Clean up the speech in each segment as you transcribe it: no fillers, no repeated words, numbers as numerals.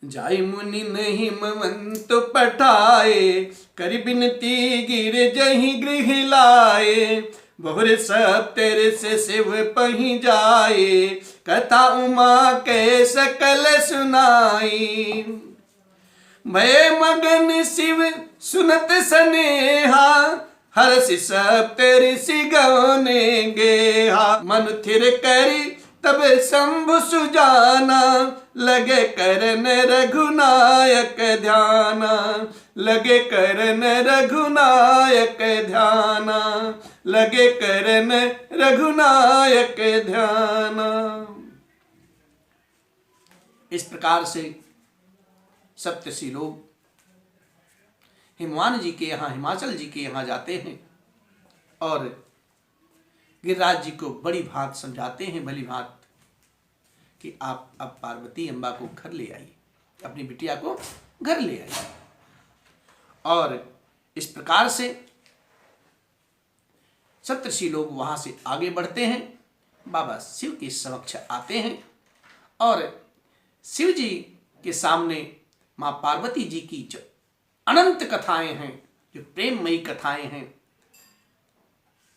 जाय मुनि नहीं हिमवंत पठाए, कर बिनती गिर जहि गृह लाए। बहुर सब तेरे से शिव पही जाए, कथा उमा के सकल सुनाई। मैं मगन शिव सुनत स्नेहा, हर्षि सब तेरी सिगौने गेहा। मन थिर करी तब शंभु सुजाना, लगे करन रघुनायक ध्याना। लगे करन रघुनायक ध्याना, लगे करन रघुनायक ध्याना। इस प्रकार से सप्तऋषि लोग हिमवान जी के यहाँ, हिमाचल जी के यहाँ जाते हैं और गिरिराज जी को बड़ी भांत समझाते हैं, भली भांत, कि आप अब पार्वती अम्बा को घर ले आइए, अपनी बिटिया को घर ले आइए। और इस प्रकार से सप्तऋषि लोग वहां से आगे बढ़ते हैं, बाबा शिव के समक्ष आते हैं और शिव जी के सामने मां पार्वती जी की जो अनंत कथाएं हैं, जो प्रेममयी कथाएं हैं,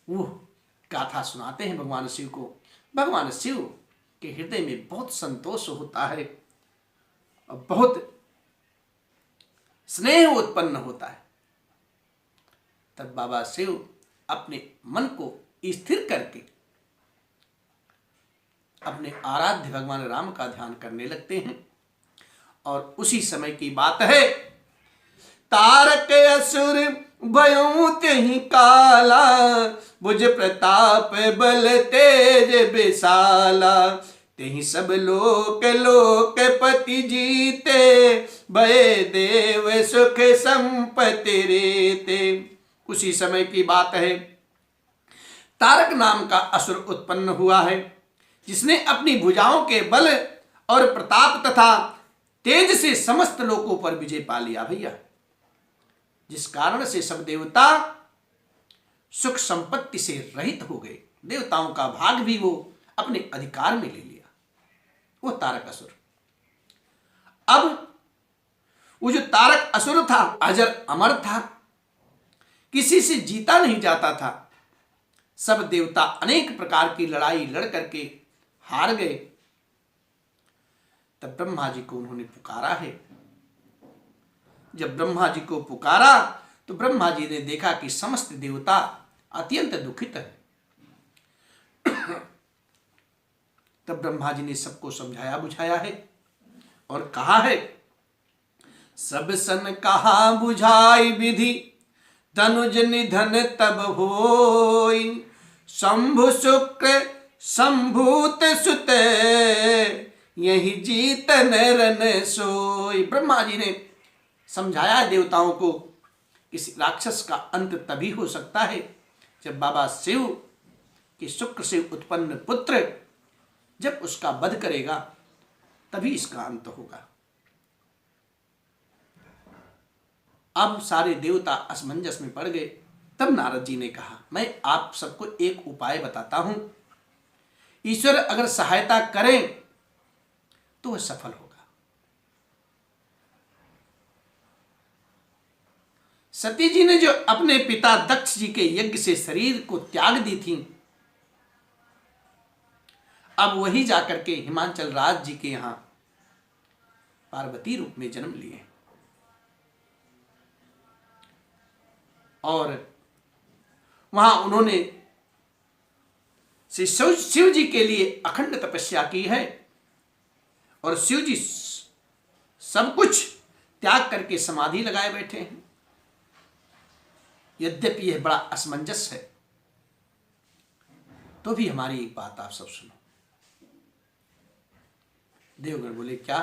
वो गाथा सुनाते हैं भगवान शिव को। भगवान शिव के हृदय में बहुत संतोष होता है और बहुत स्नेह उत्पन्न होता है। तब बाबा शिव अपने मन को स्थिर करके अपने आराध्य भगवान राम का ध्यान करने लगते हैं। और उसी समय की बात है, तारक असुर भयों तेहि काला, भुज प्रताप बल तेज विशाला। तेहि सब लोक लोकपति जीते, भय देव सुख संपत्ति रेते। उसी समय की बात है, तारक नाम का असुर उत्पन्न हुआ है, जिसने अपनी भुजाओं के बल और प्रताप तथा तेज से समस्त लोकों पर विजय पा लिया भैया। जिस कारण से सब देवता सुख संपत्ति से रहित हो गए, देवताओं का भाग भी वो अपने अधिकार में ले लिया, वो तारक असुर। अब वो जो तारक असुर था, अजर अमर था, किसी से जीता नहीं जाता था। सब देवता अनेक प्रकार की लड़ाई लड़ करके हार गए। तब ब्रह्मा जी को उन्होंने पुकारा है। जब ब्रह्मा जी को पुकारा तो ब्रह्मा जी ने देखा कि समस्त देवता अत्यंत दुखित है। तब ब्रह्मा जी ने सबको समझाया बुझाया है और कहा है, सब सन कहा बुझाई विधि, तनुज निधन तब होई। शंभु शुक्र संभूत सुत, यही जीत नरन सोई। ब्रह्मा जी ने समझाया देवताओं को कि राक्षस का अंत तभी हो सकता है जब बाबा शिव के शुक्र से उत्पन्न पुत्र जब उसका वध करेगा, तभी इसका अंत होगा। अब सारे देवता असमंजस में पड़ गए। तब नारद जी ने कहा, मैं आप सबको एक उपाय बताता हूं, ईश्वर अगर सहायता करें तो वह सफल होगा। सती जी ने जो अपने पिता दक्ष जी के यज्ञ से शरीर को त्याग दी थी, अब वही जाकर के हिमाचल राज जी के यहां पार्वती रूप में जन्म लिए और वहां उन्होंने शिव जी के लिए अखंड तपस्या की है और शिव जी सब कुछ त्याग करके समाधि लगाए बैठे हैं। यद्यपि यह बड़ा असमंजस है, तो भी हमारी एक बात आप सब सुनो। देवगण बोले, क्या?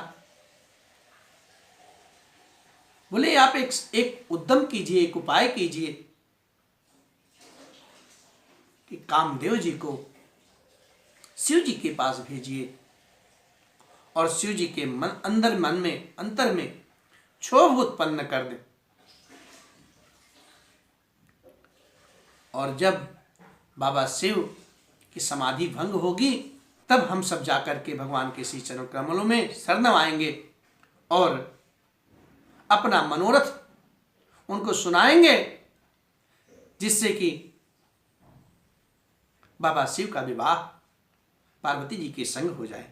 बोले, आप एक उद्यम कीजिए, एक उपाय कीजिए कि कामदेव जी को शिव जी के पास भेजिए और शिव जी के अंतर में क्षोभ उत्पन्न कर दे। और जब बाबा शिव की समाधि भंग होगी, तब हम सब जाकर के भगवान के श्री चरण कमलों में शरण आएंगे और अपना मनोरथ उनको सुनाएंगे, जिससे कि बाबा शिव का विवाह पार्वती जी के संग हो जाए।